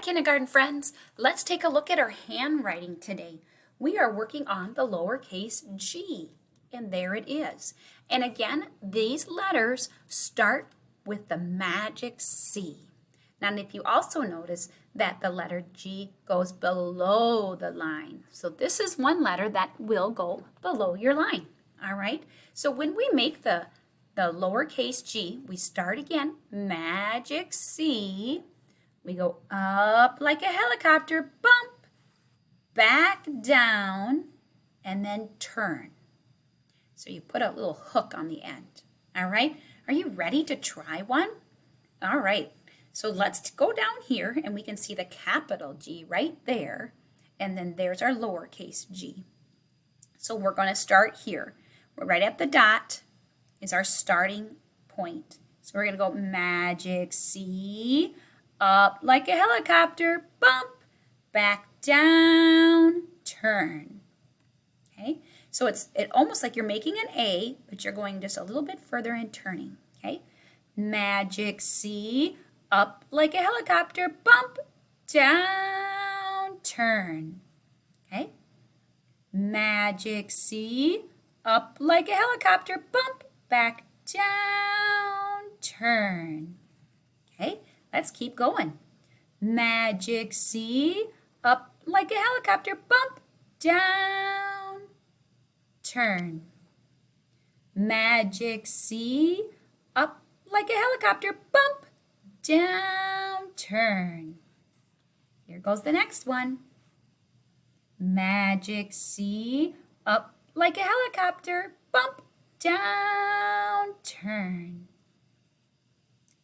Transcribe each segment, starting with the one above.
kindergarten friends. Let's take a look at our handwriting today. We are working on the lowercase g, and there it is. And again, these letters start with the magic C. Now, if you also notice that the letter G goes below the line. So this is one letter that will go below your line. All right? So when we make the lowercase g, we start again, magic C. We go up like a helicopter, bump, back down, and then turn. So you put a little hook on the end. All right? Are you ready to try one? All right. So let's go down here and we can see the capital G right there. And then there's our lowercase g. So we're going to start here. We're right at the dot is our starting point. So we're going to go magic C, up like a helicopter, bump, back down, turn. Okay, so it's almost like you're making an A, but you're going just a little bit further and turning. Okay, magic C, up like a helicopter, bump, down, turn. Okay, magic C, up like a helicopter, bump, back down, turn. Okay, let's keep going. Magic C, up like a helicopter, bump, down, turn. Magic C, up like a helicopter, bump, down, turn. Here goes the next one. Magic C, up like a helicopter, bump, down, turn.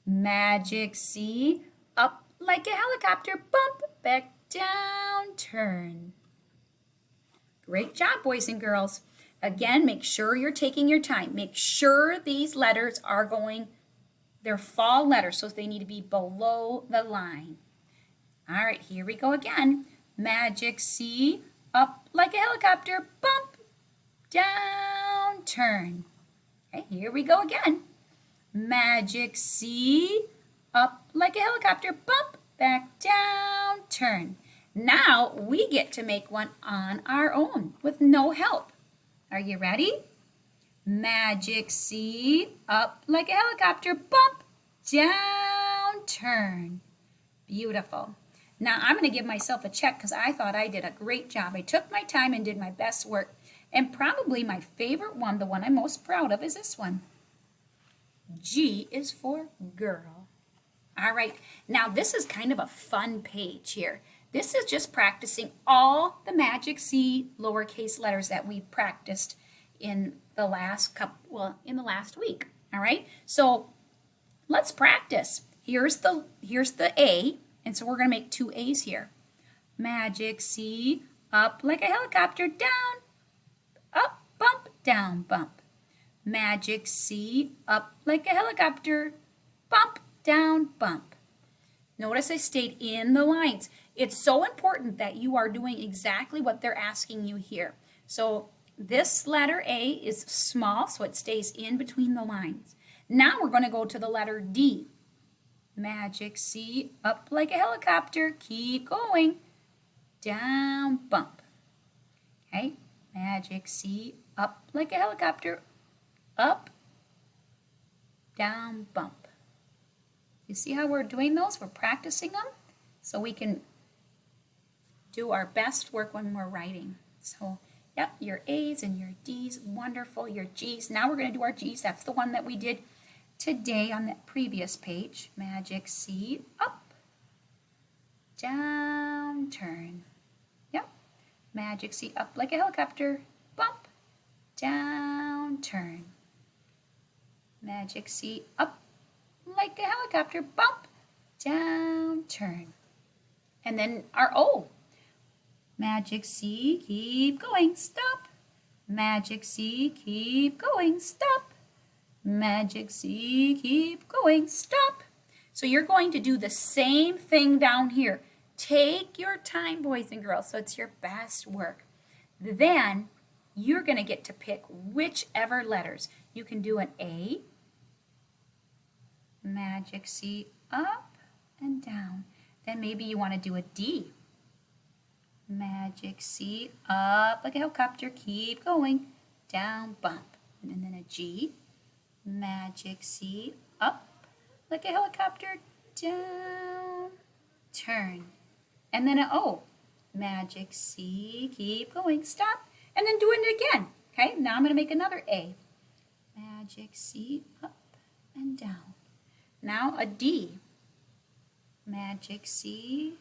Magic C, up like a helicopter, bump, back down, turn. Great job, boys and girls. Again, make sure you're taking your time. Make sure these letters are they're fall letters, so they need to be below the line. All right, here we go again. Magic C, up like a helicopter, bump, down, turn. Okay, here we go again. Magic C, up like a helicopter, bump, back down, turn. Now we get to make one on our own with no help. Are you ready? Magic C, up like a helicopter, bump, down, turn. Beautiful. Now I'm going to give myself a check because I thought I did a great job. I took my time and did my best work. And probably my favorite one, the one I'm most proud of, is this one. G is for girl. All right, now this is kind of a fun page here. This is just practicing all the magic C lowercase letters that we practiced in the last week. All right, so let's practice. Here's the A, and so we're going to make two A's here. Magic C, up like a helicopter, down, up, bump, down, bump. Magic C, up like a helicopter, bump, down, bump. Notice I stayed in the lines. It's so important that you are doing exactly what they're asking you here. So this letter A is small, so it stays in between the lines. Now we're going to go to the letter D. Magic C, up like a helicopter, keep going, down, bump. Okay, magic C, up like a helicopter, up, down, bump. You see how we're doing those? We're practicing them so we can do our best work when we're writing. So, yep, your A's and your D's, wonderful. Your G's. Now we're going to do our G's. That's the one that we did today on that previous page. Magic C, up, down, turn. Yep, magic C, up like a helicopter, bump, down, turn. Magic C, up like a helicopter, bump, down, turn. And then our O. Magic C, keep going, stop. Magic C, keep going, stop. Magic C, keep going, stop. So you're going to do the same thing down here. Take your time, boys and girls, so it's your best work. Then you're going to get to pick whichever letters. You can do an A, magic C, up and down. And maybe you want to do a D. Magic C, up like a helicopter, keep going, down, bump. And then a G, magic C, up like a helicopter, down, turn. And then an O, magic C, keep going, stop, and then doing it again. Okay, now I'm going to make another A. Magic C, up and down. Now a D, magic C.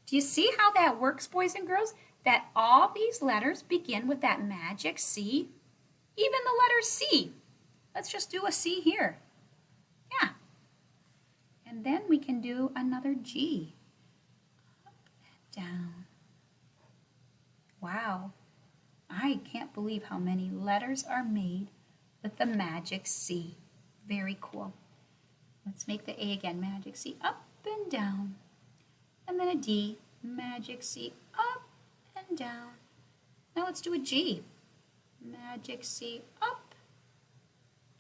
Do you see how that works, boys and girls? That all these letters begin with that magic C? Even the letter C. Let's just do a C here. Yeah. And then we can do another G. Up and down. Wow. I can't believe how many letters are made with the magic C. Very cool. Let's make the A again. Magic C, up and down. And then a D, magic C, up and down. Now let's do a G. Magic C, up.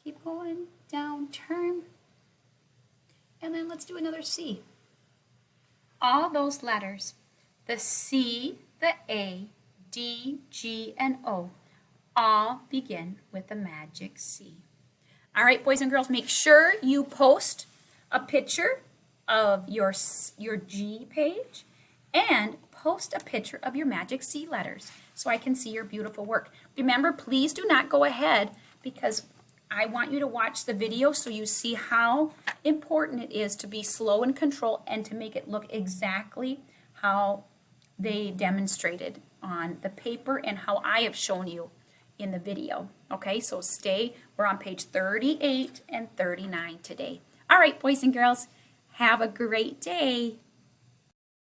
Keep going, down, turn. And then let's do another C. All those letters, the C, the A, D, G, and O, all begin with the magic C. All right, boys and girls, make sure you post a picture of your G page and post a picture of your magic C letters so I can see your beautiful work. Remember, please do not go ahead because I want you to watch the video so you see how important it is to be slow and control and to make it look exactly how they demonstrated on the paper and how I have shown you in the video. Okay, so we're on page 38 and 39 today. All right, boys and girls, have a great day.